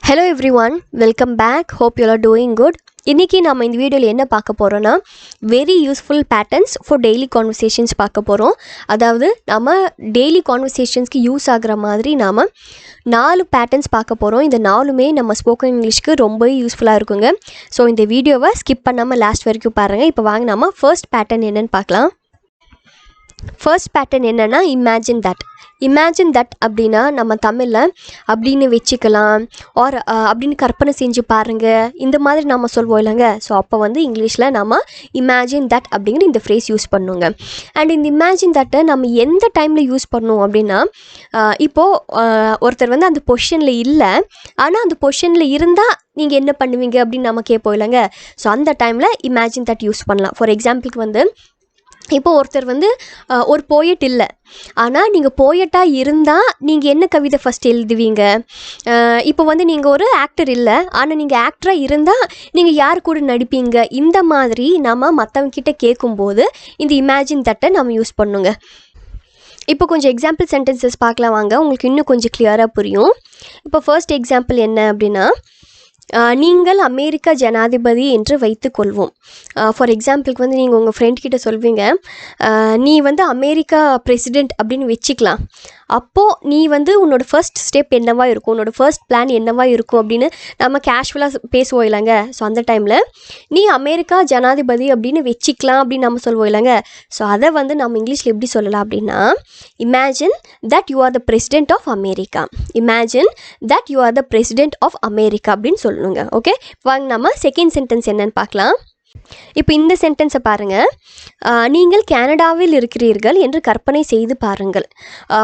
Hello everyone, welcome back. Hope you are doing good. இன்னைக்கு நாம இந்த வீடியோல என்ன பார்க்க போறோம்னா very useful patterns for daily conversations பார்க்க போறோம். அதாவது நாம daily conversationsக்கு யூஸ் ஆகுற மாதிரி நாம 4 patterns பார்க்க போறோம். இந்த நாலுமே நம்ம ஸ்போக்கன் இங்கிலீஷ்க்கு ரொம்ப யூஸ்ஃபுல்லா இருக்குங்க. ஸோ இந்த வீடியோவை ஸ்கிப் பண்ணாம லாஸ்ட் வரைக்கும் பாருங்க. இப்போ வாங்க நாம ஃபர்ஸ்ட் பேட்டர்ன் என்னன்னு பார்க்கலாம். ஃபர்ஸ்ட் பேட்டர்ன் என்னன்னா இமேஜின் தட். இமேஜின் தட் அப்படின்னா நம்ம தமிழில் அப்படின்னு வச்சுக்கலாம் ஆர் அப்படின்னு கற்பனை செஞ்சு பாருங்கள் இந்த மாதிரி நம்ம சொல்வோம் இல்லைங்க. ஸோ அப்போ வந்து இங்கிலீஷில் நம்ம இமேஜின் தட் அப்படிங்கிற இந்த ஃப்ரேஸ் யூஸ் பண்ணுங்க. அண்ட் இந்த இமேஜின் தட்டை நம்ம எந்த டைமில் யூஸ் பண்ணணும் அப்படின்னா இப்போது ஒருத்தர் வந்து அந்த பொசிஷனில் இல்லை, ஆனால் அந்த பொசிஷனில் இருந்தால் நீங்கள் என்ன பண்ணுவீங்க அப்படின்னு நம்ம கேட்போம் இல்லைங்க. ஸோ அந்த டைமில் இமேஜின் தட் யூஸ் பண்ணலாம். ஃபார் எக்ஸாம்பிளுக்கு வந்து இப்போ ஒருத்தர் வந்து ஒரு போயட் இல்லை, ஆனால் நீங்கள் போயட்டாக இருந்தால் நீங்கள் என்ன கவிதை ஃபஸ்ட் எழுதுவீங்க? இப்போ வந்து நீங்கள் ஒரு ஆக்டர் இல்லை, ஆனால் நீங்கள் ஆக்டராக இருந்தால் நீங்கள் யார் கூட நடிப்பீங்க? இந்த மாதிரி நம்ம மற்றவங்கிட்ட கேட்கும்போது இந்த இமேஜின் தட்டை நம்ம யூஸ் பண்ணுங்க. இப்போ கொஞ்சம் எக்ஸாம்பிள் சென்டென்சஸ் பார்க்கலாம் வாங்க, உங்களுக்கு இன்னும் கொஞ்சம் கிளியராக புரியும். இப்போ ஃபர்ஸ்ட் எக்ஸாம்பிள் என்ன அப்படின்னா, நீங்கள் அமெரிக்கா ஜனாதிபதி என்று வைத்துக்கொள்வோம். ஃபார் எக்ஸாம்பிளுக்கு வந்து நீங்கள் உங்கள் ஃப்ரெண்ட்கிட்ட சொல்வீங்க, நீ வந்து அமெரிக்கா பிரசிடெண்ட் அப்படின்னு வச்சுக்கலாம். அப்போது நீ வந்து உன்னோட ஃபர்ஸ்ட் ஸ்டெப் என்னவா இருக்கும், உன்னோட ஃபர்ஸ்ட் பிளான் என்னவா இருக்கும் அப்படின்னு நம்ம கேஷுவலாக பேசுவோம் இல்லைங்க. ஸோ அந்த டைமில் நீ அமெரிக்கா ஜனாதிபதி அப்படின்னு வச்சுக்கலாம் அப்படின்னு நம்ம சொல்வோம் இல்லைங்க. ஸோ அதை வந்து நம்ம இங்கிலீஷில் எப்படி சொல்லலாம் அப்படின்னா, imagine that you are the president of America. Imagine that you are the president of America அப்படின்னு சொல்லணுங்க. ஓகே, வாங்க நம்ம செகண்ட் சென்டென்ஸ் என்னன்னு பார்க்கலாம். இப்போ இந்த சென்டென்ஸை பாருங்கள். நீங்கள் கனடாவில் இருக்கிறீர்கள் என்று கற்பனை செய்து பாருங்கள்.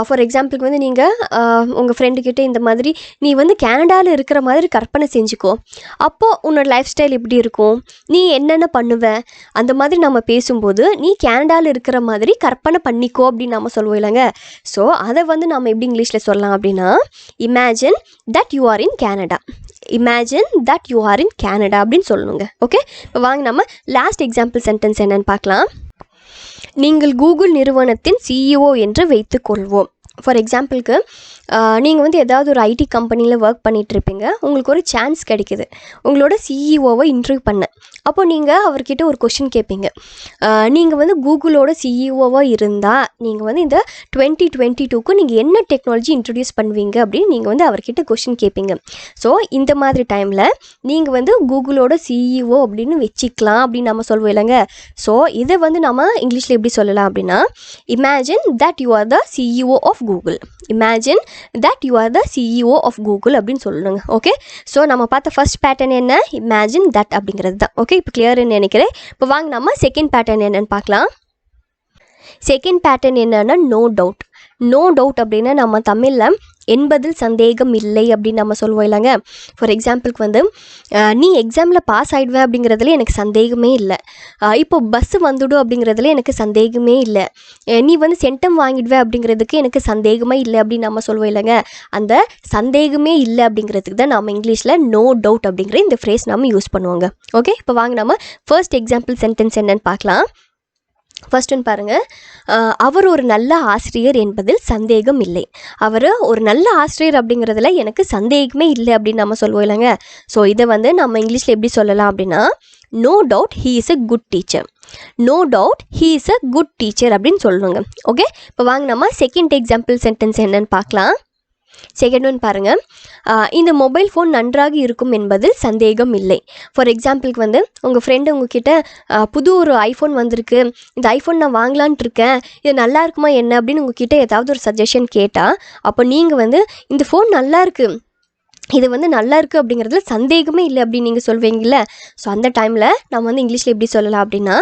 ஃபார் எக்ஸாம்பிளுக்கு வந்து நீங்கள் உங்கள் ஃப்ரெண்டுக்கிட்ட இந்த மாதிரி நீ வந்து கனடாவில் இருக்கிற மாதிரி கற்பனை செஞ்சுக்கோ, அப்போது உன்னோட லைஃப் ஸ்டைல் எப்படி இருக்கும், நீ என்னென்ன பண்ணுவ, அந்த மாதிரி நம்ம பேசும்போது நீ கனடாவில் இருக்கிற மாதிரி கற்பனை பண்ணிக்கோ அப்படின்னு நம்ம சொல்லுவோம் இல்லைங்க. ஸோ அதை வந்து நம்ம எப்படி இங்கிலீஷில் சொல்லலாம் அப்படின்னா, imagine that you R in Canada. Imagine that you R in Canada அப்படின்னு சொல்லணுங்க. ஓகே, இப்போ வாங்க நம்ம லாஸ்ட் எக்ஸாம்பிள் சென்டென்ஸ் என்னன்னு பார்க்கலாம். நீங்கள் கூகுள் நிறுவனத்தின் சிஇஓ என்று வைத்துக்கொள்வோம். ஃபார் எக்ஸாம்பிளுக்கு நீங்கள் வந்து ஏதாவது ஒரு ஐடி கம்பெனியில் ஒர்க் பண்ணிகிட்ருப்பீங்க, உங்களுக்கு ஒரு சான்ஸ் கிடைக்கிது உங்களோட சிஇஓவை இன்டர்வியூ பண்ண. அப்போது நீங்கள் அவர்கிட்ட ஒரு கொஷின் கேட்பீங்க, நீங்கள் வந்து கூகுளோட சிஇஓவாக இருந்தால் நீங்கள் வந்து இந்த 2022க்கு நீங்கள் என்ன டெக்னாலஜி இன்ட்ரடியூஸ் பண்ணுவீங்க அப்படின்னு நீங்கள் வந்து அவர்கிட்ட கொஷின் கேட்பீங்க. ஸோ இந்த மாதிரி டைமில் நீங்கள் வந்து கூகுளோட சிஇஓ அப்படின்னு வச்சுக்கலாம் அப்படின்னு நம்ம சொல்லுவோம் இல்லைங்க. ஸோ இதை வந்து நம்ம இங்கிலீஷில் எப்படி சொல்லலாம் அப்படின்னா, imagine that you are the CEO of Google. Imagine that you are the CEO of Google அப்படின்னு சொல்லணுங்க. ஓகே, ஸோ நம்ம பார்த்த ஃபர்ஸ்ட் பேட்டர்ன் என்ன, இமேஜின் தட் அப்படிங்கிறது தான். ஓகே, இப்போ கிளியர்னு நினைக்கிறேன். இப்போ வாங்க நம்ம செகண்ட் பேட்டர்ன் என்னன்னு பார்க்கலாம். செகண்ட் பேட்டர்ன் என்னன்னா நோ டவுட். நோ டவுட் அப்படின்னா நம்ம தமிழில் என்பதில் சந்தேகம் இல்லை அப்படின்னு நம்ம சொல்லுவோம் இல்லைங்க. ஃபார் எக்ஸாம்பிளுக்கு வந்து நீ எக்ஸாமில் பாஸ் ஆகிடுவேன் அப்படிங்கிறதுல எனக்கு சந்தேகமே இல்லை, இப்போ பஸ்ஸு வந்துடும் அப்படிங்கிறதுல எனக்கு சந்தேகமே இல்லை, நீ வந்து சென்டம் வாங்கிடுவேன் அப்படிங்கிறதுக்கு எனக்கு சந்தேகமே இல்லை அப்படின்னு நம்ம சொல்லுவோம் இல்லைங்க. அந்த சந்தேகமே இல்லை அப்படிங்கிறதுக்கு தான் நம்ம இங்கிலீஷில் நோ டவுட் அப்படிங்கிற இந்த ஃப்ரேஸ் நம்ம யூஸ் பண்ணுவோங்க. ஓகே, இப்போ வாங்க நம்ம ஃபர்ஸ்ட் எக்ஸாம்பிள் சென்டென்ஸ் என்னன்னு பார்க்கலாம். ஃபர்ஸ்ட் ஒன்று பாருங்கள், அவர் ஒரு நல்ல ஆசிரியர் என்பதில் சந்தேகம் இல்லை. அவர் ஒரு நல்ல ஆசிரியர் அப்படிங்கிறதுல எனக்கு சந்தேகமே இல்லை அப்படின்னு நம்ம சொல்லுவோம் இல்லைங்க. ஸோ இதை வந்து நம்ம இங்கிலீஷில் எப்படி சொல்லலாம் அப்படின்னா, no doubt he is a good teacher. No doubt he is a good teacher அப்படின்னு சொல்லணுங்க. ஓகே, இப்போ வாங்க நம்ம செகண்ட் எக்ஸாம்பிள் சென்டென்ஸ் என்னன்னு பார்க்கலாம். செகண்ட் ஒன் பாருங்கள், இந்த மொபைல் ஃபோன் நன்றாக இருக்கும் என்பதில் சந்தேகம் இல்லை. ஃபார் எக்ஸாம்பிளுக்கு வந்து உங்கள் ஃப்ரெண்டு உங்ககிட்ட புது ஒரு ஐஃபோன் வந்திருக்கு, இந்த ஐஃபோன் நான் வாங்கலான்ட்டு இருக்கேன், இது நல்லா இருக்குமா என்ன அப்படின்னு உங்ககிட்ட ஏதாவது ஒரு சஜஷன் கேட்டால், அப்போ நீங்கள் வந்து இந்த ஃபோன் நல்லா இருக்குது, இது வந்து நல்லா இருக்குது அப்படிங்கிறதுல சந்தேகமே இல்லை அப்படின்னு நீங்கள் சொல்வீங்கல்ல. ஸோ அந்த டைமில் நம்ம வந்து இங்கிலீஷில் எப்படி சொல்லலாம் அப்படின்னா,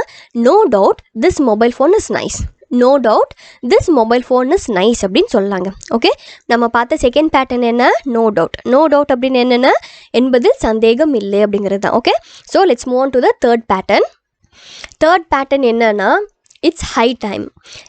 no doubt this mobile phone is nice. No doubt this mobile phone is nice அப்படின்னு சொல்லலாங்க. ஓகே, நம்ம பார்த்த செகண்ட் பேட்டர்ன் என்ன, நோ டவுட். நோ டவுட் அப்படின்னு என்னென்னா என்பது சந்தேகம் இல்லை அப்படிங்கிறது தான். Okay, so let's move on to the third pattern. Third pattern என்னன்னா, it's high time.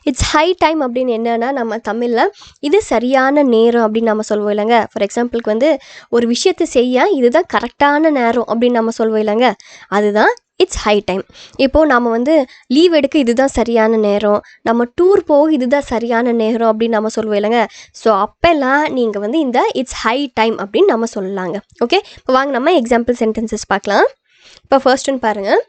It's high time அப்படின்னு என்னென்னா நம்ம தமிழில் இது சரியான நேரம் அப்படின்னு நம்ம சொல்லுவோம் இல்லைங்க. ஃபார் எக்ஸாம்பிளுக்கு வந்து ஒரு விஷயத்தை செய்ய இதுதான் கரெக்டான நேரம் அப்படின்னு நம்ம சொல்லுவோம் இல்லைங்க. அதுதான் இட்ஸ் ஹை டைம். இப்போது நம்ம வந்து லீவ் எடுக்க இதுதான் சரியான நேரம், நம்ம டூர் போக இதுதான் சரியான நேரம் அப்படின்னு நம்ம சொல்லுவோம் இல்லைங்க. ஸோ அப்போல்லாம் நீங்கள் வந்து இந்த இட்ஸ் ஹை டைம் அப்படின்னு நம்ம சொல்லலாங்க. ஓகே, இப்போ வாங்க நம்ம எக்ஸாம்பிள் சென்டென்சஸ் பார்க்கலாம். இப்போ ஃபர்ஸ்ட் ஒன் பாருங்கள்.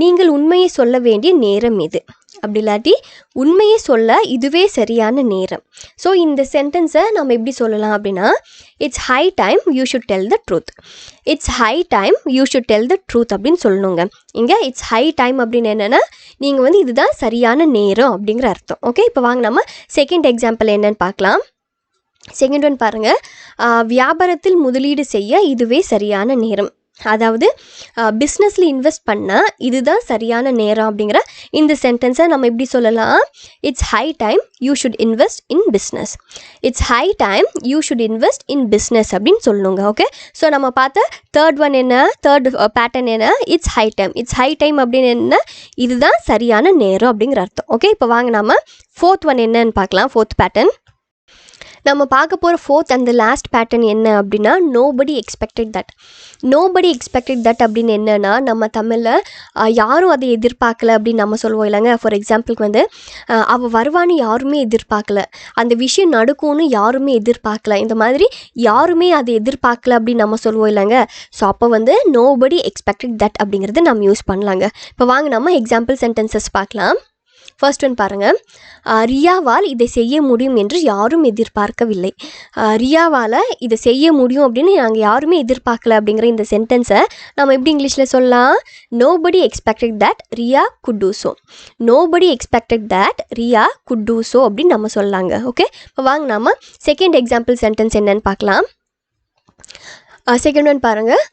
நீங்கள் உண்மையை சொல்ல வேண்டிய நேரம் இது, அப்படி இல்லாட்டி உண்மையை சொல்ல இதுவே சரியான நேரம். ஸோ இந்த சென்டென்ஸை நம்ம எப்படி சொல்லலாம் அப்படின்னா, it's high time you should tell the truth. It's high time you should tell the truth அப்படின்னு சொல்லணுங்க. இங்கே இட்ஸ் ஹை டைம் அப்படின்னு என்னென்னா நீங்கள் வந்து இதுதான் சரியான நேரம் அப்படிங்கிற அர்த்தம். ஓகே, இப்போ வாங்க நம்ம செகண்ட் எக்ஸாம்பிள் என்னன்னு பார்க்கலாம். செகண்ட் ஒன் பாருங்கள். வியாபாரத்தில் முதலீடு செய்ய இதுவே சரியான நேரம். அதாவது பிஸ்னஸில் இன்வெஸ்ட் பண்ணால் இதுதான் சரியான நேரம் அப்படிங்கிற இந்த சென்டென்ஸை நம்ம எப்படி சொல்லலாம், it's high time you should invest in business. It's high time you should invest in business அப்படின்னு சொல்லணுங்க. ஓகே, ஸோ நம்ம பார்த்த தேர்ட் ஒன் என்ன, தேர்ட் பேட்டர்ன் என்ன, it's high time. It's high time அப்படின்னு என்ன, இதுதான் சரியான நேரம் அப்படிங்கிற அர்த்தம். ஓகே, இப்போ வாங்க நம்ம ஃபோர்த் ஒன் என்னன்னு பார்க்கலாம். ஃபோர்த் பேட்டர்ன் நம்ம பார்க்க போகிற ஃபோர்த் அண்ட் லாஸ்ட் பேட்டர்ன் என்ன அப்படின்னா, nobody expected that. Nobody expected that அப்படின்னு என்னென்னா, நம்ம தமிழில் யாரும் அதை எதிர்பார்க்கல அப்படின்னு நம்ம சொல்லுவோம் இல்லைங்க. ஃபார் எக்ஸாம்பிளுக்கு வந்து அவள் வருவான்னு யாருமே எதிர்பார்க்கல, அந்த விஷயம் நடக்கும்னு யாருமே எதிர்பார்க்கல, இந்த மாதிரி யாருமே அதை எதிர்பார்க்கல அப்படின்னு நம்ம சொல்லுவோம் இல்லைங்க. ஸோ அப்போ வந்து நோபடி எக்ஸ்பெக்டட் தட் அப்படிங்கிறது நம்ம யூஸ் பண்ணலாங்க. இப்போ வாங்க நம்ம எக்ஸாம்பிள் சென்டென்சஸ் பார்க்கலாம். ஃபர்ஸ்ட் ஒன் பாருங்கள். ரியாவால் இதை செய்ய முடியும் என்று யாரும் எதிர்பார்க்கவில்லை. ரியாவால் இதை செய்ய முடியும் அப்படின்னு நாங்கள் யாருமே எதிர்பார்க்கல அப்படிங்கிற இந்த சென்டென்ஸை நம்ம எப்படி இங்கிலீஷில் சொல்லலாம், nobody expected that Riya could do so. Nobody expected that Riya could do so அப்படின்னு நம்ம சொல்லலாங்க. ஓகே, இப்போ வாங்க நம்ம செகண்ட் எக்ஸாம்பிள் சென்டென்ஸ் என்னன்னு பார்க்கலாம். செகண்ட் ஒன் பாருங்கள்.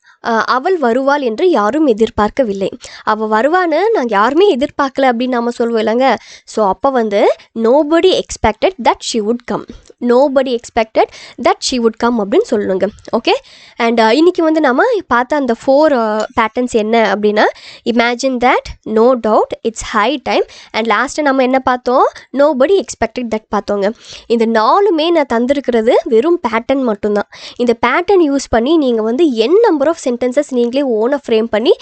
அவள் வருவாள் என்று யாரும் எதிர்பார்க்கவில்லை. அவள் வருவான்னு நாங்கள் யாருமே எதிர்பார்க்கல அப்படின்னு நம்ம சொல்லுவோம் இல்லைங்க. ஸோ அப்போ வந்து nobody expected that she would come. Nobody expected that she would come அப்படின்னு சொல்லணுங்க. ஓகே, அண்ட் இன்றைக்கி வந்து நம்ம பார்த்த அந்த 4 பேட்டர்ன்ஸ் என்ன அப்படின்னா, imagine that, no doubt, it's high time and last நம்ம என்ன பார்த்தோம், நோபடி எக்ஸ்பெக்டட் தட் பார்த்தோங்க. இந்த 4மே நான் தந்திருக்கிறது வெறும் பேட்டர்ன் மட்டும்தான். இந்த பேட்டர்ன் யூஸ் பண்ணி நீங்கள் வந்து நம்பர் ஆஃப் சென்டென்சஸ் நீங்களே ஓனாக ஃப்ரேம் பண்ணி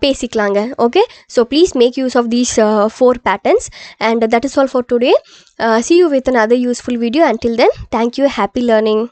பேசிக்கலாங்க. Okay, so please make use of these 4 patterns and that is all for today. See you with another useful video. Until then, thank you. Happy learning.